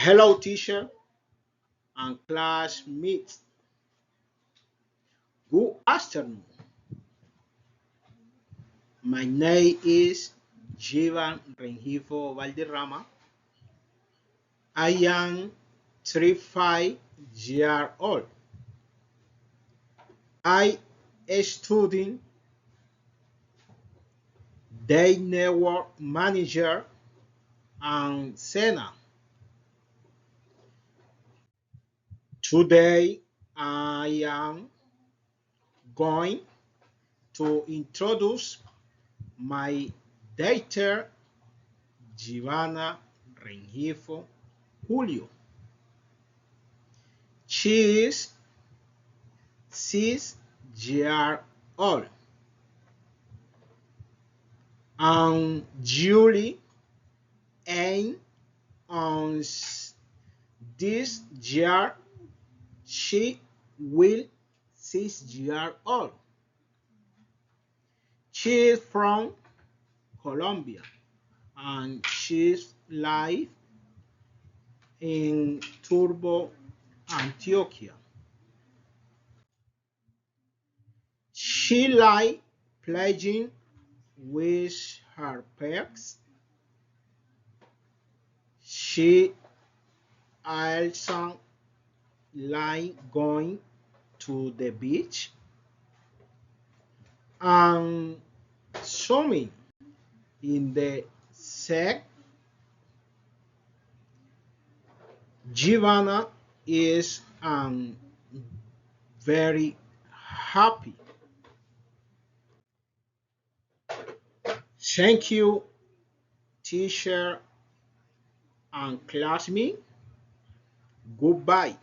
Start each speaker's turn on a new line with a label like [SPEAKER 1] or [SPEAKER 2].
[SPEAKER 1] Hello, teacher and classmates. Good afternoon. My name is Jivan Rengifo Valderrama. I am 35 years old. I study day network manager and Sena. Today I am going to introduce my daughter Giovanna Rengifo Julio. She is 6 years old and Julie and on this year she will 6 years old. She is from Colombia and she's live in Turbo, Antioquia. She like playing with her pets. She also like going to the beach and swimming in the sea. Giovanna is very happy. Thank you, teacher and classmate. Goodbye.